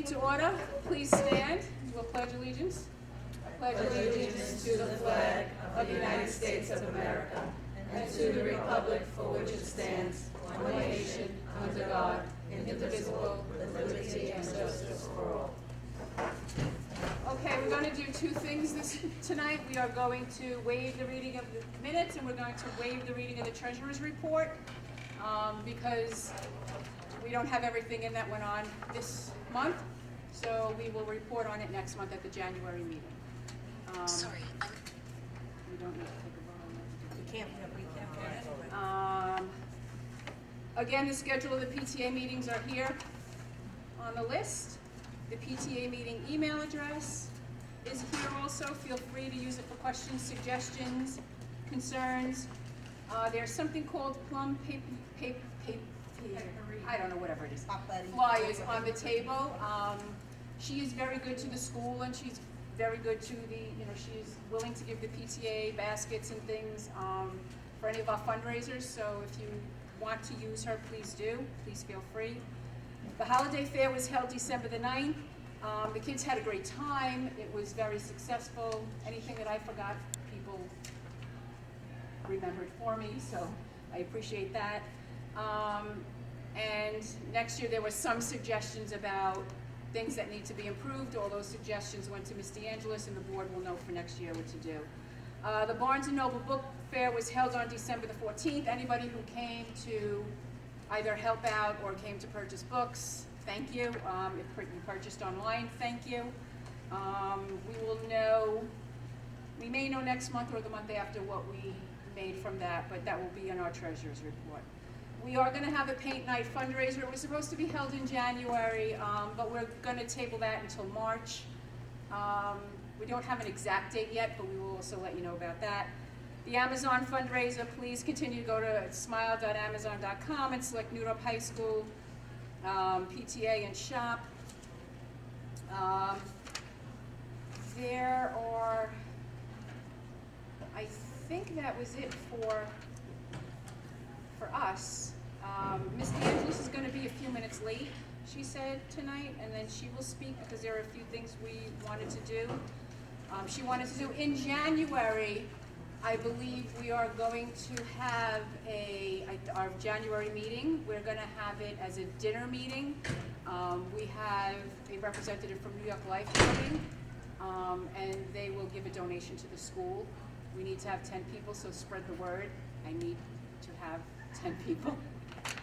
meeting to order. Please stand. We'll pledge allegiance. I pledge allegiance to the flag of the United States of America and to the republic for which it stands, one nation, under God, indivisible, with liberty and justice for all. Okay, we're going to do two things tonight. We are going to waive the reading of the minutes, and we're going to waive the reading of the treasurer's report because we don't have everything in that went on this month. So we will report on it next month at the January meeting. Sorry, We don't need to take a vote on that. we can't go anyway. Again, the schedule of the PTA meetings are here on the list. The PTA meeting email address is here also. Feel free to use it for questions, suggestions, concerns. There's something called plum paper, I don't know, whatever it is. Flyers on the table. She is very good to the school, and she's very good to she's willing to give the PTA baskets and things for any of our fundraisers. So if you want to use her, please do. Please feel free. The holiday fair was held December the 9th. The kids had a great time. It was very successful. Anything that I forgot, people remembered for me, so I appreciate that. And next year there were some suggestions about things that need to be improved. All those suggestions went to Ms. DeAngelis, and the board will know for next year what to do. The Barnes & Noble Book Fair was held on December the 14th. Anybody who came to either help out or came to purchase books, thank you. If you purchased online, thank you. We may know next month or the month after what we made from that, but that will be in our treasurer's report. We are going to have a paint night fundraiser. It was supposed to be held in January, but we're going to table that until March. We don't have an exact date yet, but we will also let you know about that. The Amazon fundraiser, please continue to go to smile.amazon.com and select New Dorp High School, PTA, and shop. I think that was it for us. Ms. DeAngelis is going to be a few minutes late, she said, tonight, and then she will speak because there are a few things we wanted to do. She wanted to do in January. I believe we are going to have our January meeting. We're going to have it as a dinner meeting. We have a representative from New York Life coming, and they will give a donation to the school. We need to have 10 people, so spread the word. I need to have 10 people,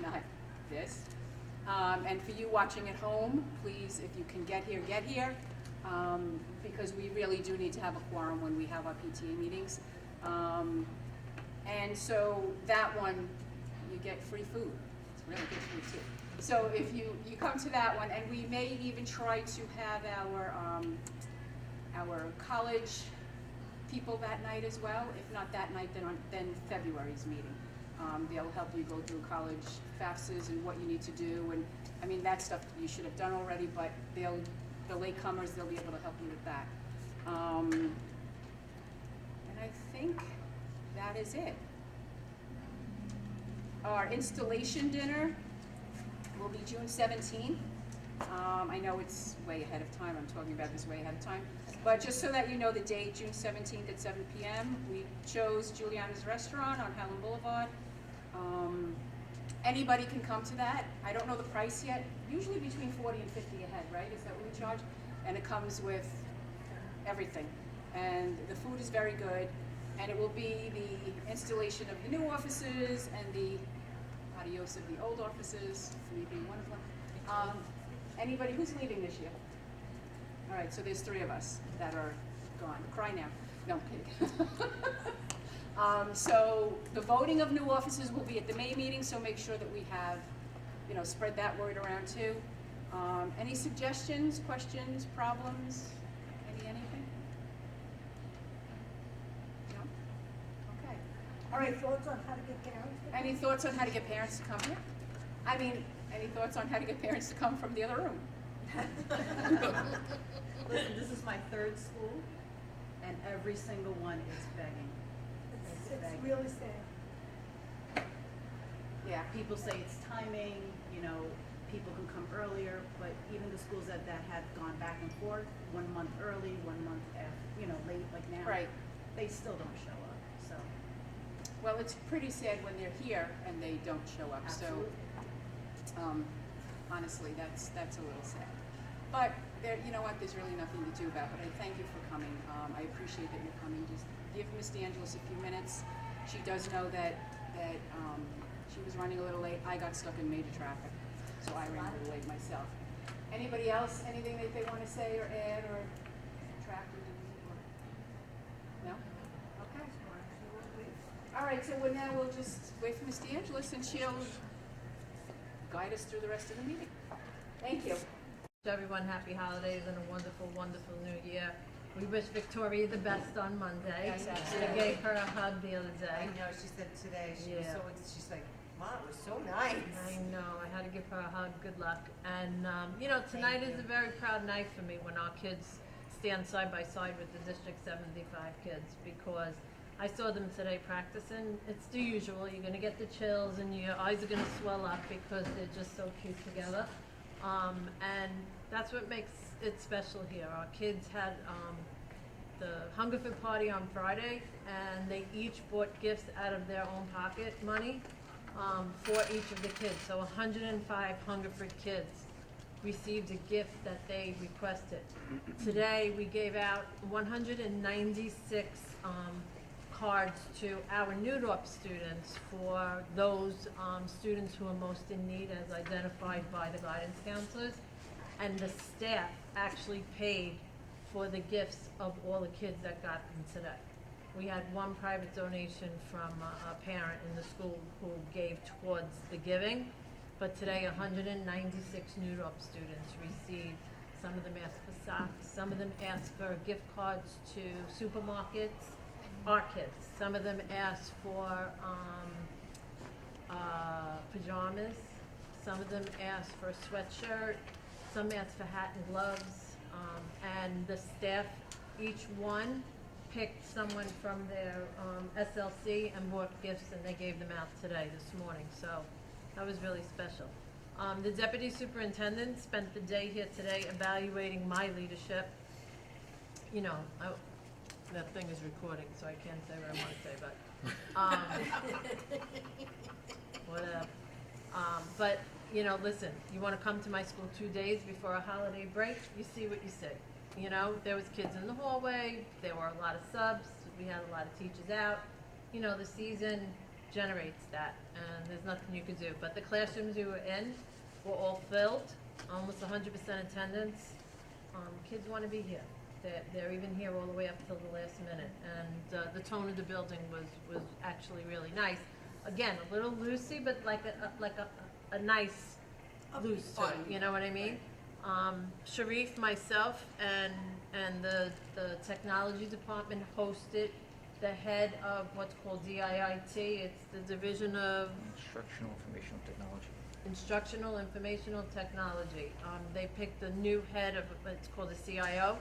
not this. And for you watching at home, please, if you can get here, because we really do need to have a quorum when we have our PTA meetings. And so that one, you get free food. It's really good food too. So if you come to that one, and we may even try to have our college people that night as well. If not that night, then February's meeting. They'll help you go through college FAFSAs and what you need to do, and I mean that stuff you should have done already, but the latecomers, they'll be able to help you with that. And I think that is it. Our installation dinner will be June 17th. I know it's way ahead of time. I'm talking about this way ahead of time. But just so that you know the date, June 17th at 7 p.m., we chose Juliana's Restaurant on Howland Boulevard. Anybody can come to that. I don't know the price yet. Usually between 40 and 50 a head, right? Is that what we charge? And it comes with everything. And the food is very good. And it will be the installation of the new offices and the adios of the old offices, me being one of them. Anybody who's leaving this year? All right, so there's 3 of us that are gone. Cry now. No, I'm kidding. So the voting of new offices will be at the May meeting, so make sure that we have, spread that word around too. Any suggestions, questions, problems? Anything? No? Okay. All right. Any thoughts on how to get parents? Any thoughts on how to get parents to come here? I mean, any thoughts on how to get parents to come from the other room? Listen, this is my 3rd school, and every single one is begging. It's really sad. Yeah. People say it's timing, people can come earlier, but even the schools that have gone back and forth, 1 month early, 1 month after, late like now. Right. They still don't show up, so. Well, it's pretty sad when they're here and they don't show up, Absolutely. so, honestly, that's a little sad. But there, you know what, there's really nothing to do about it, but I thank you for coming. I appreciate that you're coming. Just give Ms. DeAngelis a few minutes. She does know that she was running a little late. I got stuck in major traffic, so I ran a little late myself. Anybody else, anything that they want to say or add or subtract or delete? No? Okay. All right, so now we'll just wait for Ms. DeAngelis and she'll guide us through the rest of the meeting. Thank you. Wish everyone happy holidays and a wonderful, wonderful new year. We wish Victoria the best on Monday. Yes, absolutely. I gave her a hug the other I day. know, she said today, Yeah. she's like, Mom, it was so nice. I know, I had to give her a hug, good luck. And, tonight is a very proud night for me when our kids stand side by side with the District 75 kids, because I saw them today practicing. It's the usual, you're gonna get the chills and your eyes are gonna swell up because they're just so cute together. And that's what makes it special here. Our kids had the Hungerford party on Friday, and they each bought gifts out of their own pocket money for each of the kids. So 105 Hungerford kids received a gift that they requested. Today, we gave out 196 cards to our New Dorp students for those students who are most in need as identified by the guidance counselors. And the staff actually paid for the gifts of all the kids that got them today. We had one private donation from a parent in the school who gave towards the giving, but today 196 New Dorp students received. Some of them asked for socks, some of them asked for gift cards to supermarkets, our kids. Some of them asked for pajamas, some of them asked for a sweatshirt, some asked for hat and gloves, and the staff, each one picked someone from their SLC and bought gifts, and they gave them out today, this morning, so that was really special. The deputy superintendent spent the day here today evaluating my leadership. That thing is recording, so I can't say what I want to say, but whatever. But listen, you want to come to my school 2 days before a holiday break, you see what you see. There was kids in the hallway, there were a lot of subs, we had a lot of teachers out. The season generates that, and there's nothing you can do. But the classrooms we were in were all filled, almost 100% attendance. Kids want to be here. They're even here all the way up till the last minute, and the tone of the building was actually really nice. Again, a little loosey, but like a nice loose to it, you know what I mean? Sharif, myself, and the technology department hosted the head of what's called DIIT. It's the Division of Instructional Informational Technology. They picked the new head of what's called a CIO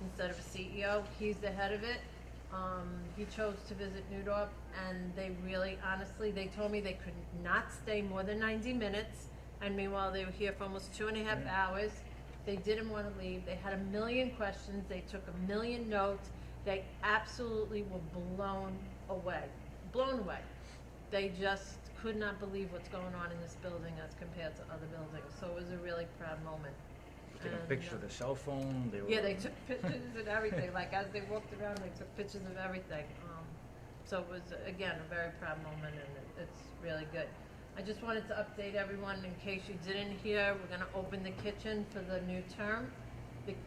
instead of a CEO. He's the head of it. He chose to visit New Dorp, and they really, honestly, they told me they could not stay more than 90 minutes. And meanwhile, they were here for almost 2.5 hours. They didn't want to leave. They had 1 million questions. They took 1 million notes. They absolutely were blown away. Blown away. They just could not believe what's going on in this building as compared to other buildings. So it was a really proud moment. Taking And, pictures of their cell phone. Yeah, they took pictures and everything. Like as they walked around, they took pictures of everything. So it was, again, a very proud moment, and it's really good. I just wanted to update everyone in case you didn't hear. We're going to open the kitchen for the new term.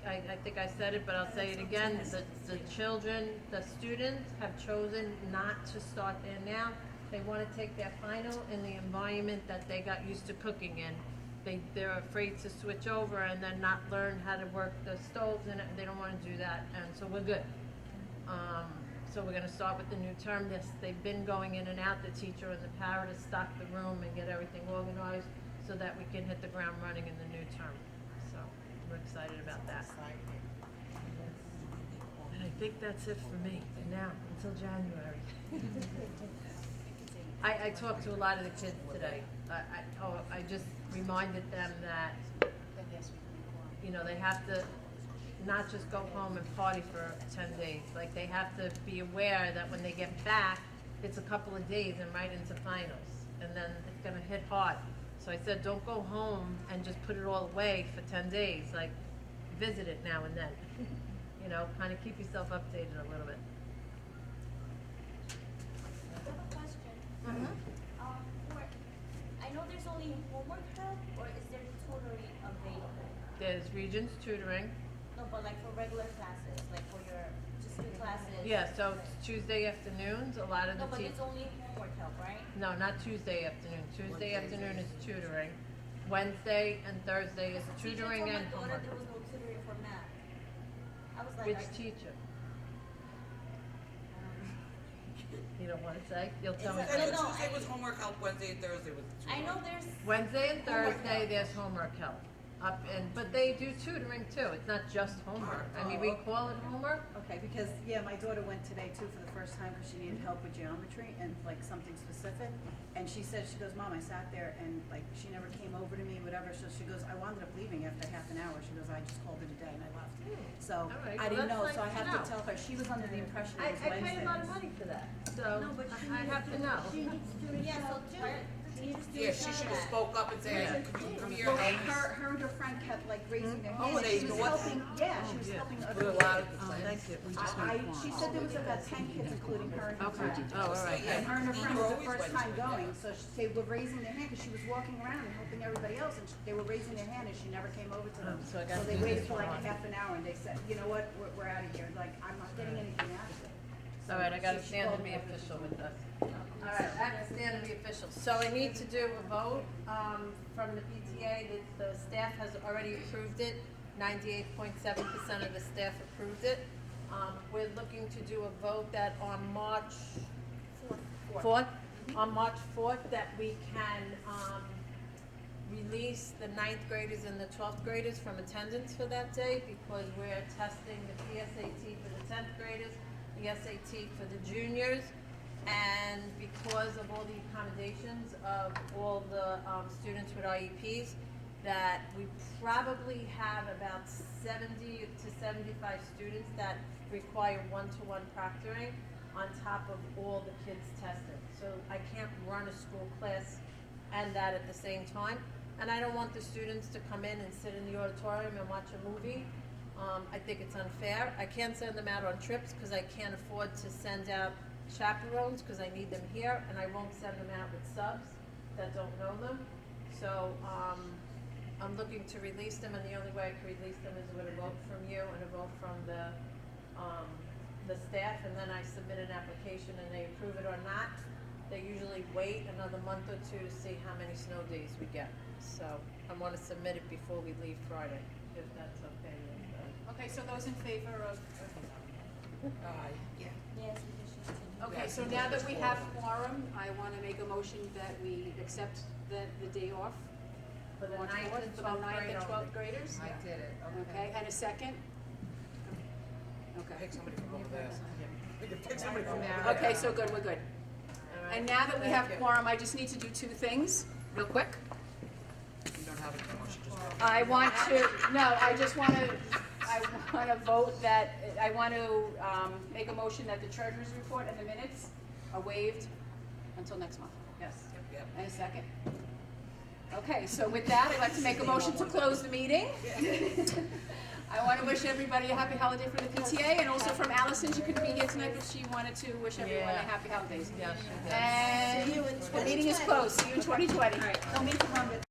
I think I said it, but I'll say it again. The children, the students have chosen not to start there now. They want to take their final in the environment that they got used to cooking in. They're afraid to switch over and then not learn how to work the stoves, and they don't want to do that, and so we're good. So we're going to start with the new term. They've been going in and out, the teacher and the para, to stock the room and get everything organized so that we can hit the ground running in the new term. So we're excited about that. And I think that's it for me now until January. I talked to a lot of the kids today. reminded them that, you know, they have to not just go home and party for 10 days. Like, they have to be aware that when they get back, it's a couple of days and right into finals. And then it's gonna hit hard. So I said, don't go home and just put it all away for 10 days. Like, visit it now and then. You know, kind of keep yourself updated a little bit. I have a question. I know there's only homework help, or is there tutoring available? There's Regents tutoring. No, but like for regular classes, like for your just new classes. Yeah, so it's Tuesday afternoons, a lot of No, the but teachers. it's only homework help, right? No, not Tuesday afternoon. Tuesday afternoon is tutoring. Wednesday and Thursday is tutoring and Teacher told my daughter homework. there was no tutoring for math. I was like, Which teacher? You don't want to say? You'll tell me. Is it- No, Tuesday was homework help, Wednesday and Thursday was. I know there's. Wednesday and Thursday, there's homework help. But they do tutoring too. It's not just homework. I mean, we call it homework. Okay, because, yeah, my daughter went today too for the first time because she needed help with geometry and like something specific. And she said, she goes, Mom, I sat there and like, she never came over to me, whatever. So she goes, I wound up leaving after half an hour. She goes, I just called it a day and I left. So All right, I well, didn't know, that's so I nice have to to know. tell her. She was under the impression I it was Wednesdays. paid a lot of money for that, so I have to know. She needs to reach Yeah, so out. the teachers do Yeah, she should have spoke up and said, Yeah. can you come here? Well, and- her and her friend kept like raising their Oh, hands. they She was know what- helping, yeah, she was Yeah. helping Put other a kids. lot of Thank you. She said there was about 10 kids, including her and her Okay, friend. oh, all right. And her and her friend You're was the always first time Wednesday, going, so they were raising their hand, because she was walking around and helping everybody else, and they were raising their hand, and she never came over to them. Oh, so I gotta they do waited this for like one. a half an hour, and they said, you know what, we're out of here, like, I'm not getting anything out of it. All right, I gotta She stand called and be me over. official with this. All right, I have to stand and be official. So I need to do a vote, from the PTA, the staff has already approved it. 98.7% of the staff approved it. We're looking to do a vote that on March 4th, on March 4th, that we can, release the 9th graders and the 12th graders from attendance for that day because we're testing the PSAT for the 10th graders, the SAT for the juniors, and because of all the accommodations of all the students with IEPs, that we probably have about 70 to 75 students that require one-to-one proctoring on top of all the kids testing. So I can't run a school class and that at the same time. And I don't want the students to come in and sit in the auditorium and watch a movie. I think it's unfair. I can't send them out on trips because I can't afford to send out chaperones because I need them here, and I won't send them out with subs that don't know them. So I'm looking to release them, and the only way I can release them is with a vote from you and a vote from the staff, and then I submit an application and they approve it or not. They usually wait another month or two to see how many snow days we get. So I want to submit it before we leave Friday, if that's okay with Okay, so those in favor of, Yeah. Yes, because she's. okay, so now that we have quorum, I want to make a motion that we accept the day off. For the March 9th 4th, and for the 12th 9th grade and only. 12th graders? I did it, Okay, and a second? Okay. Pick somebody from over there. We can pick somebody from over there. Okay, so good, we're good. All right. And now that we Thank have you. quorum, I just need to do two things, real quick. You don't have it anymore, she just. I want to, no, I just want to, vote that, I want to make a motion that the treasurer's report and the minutes are waived until next month. Yes. Yep. And a second. Okay, so with that, I'd like to make a motion to close the meeting. I want to wish everybody a happy holiday from the PTA, and also from Allison, she couldn't be here tonight, but she wanted to wish everyone a Yeah. happy holidays. Yes, she did. And the meeting is closed, see you in 2020. All right, don't mean to run with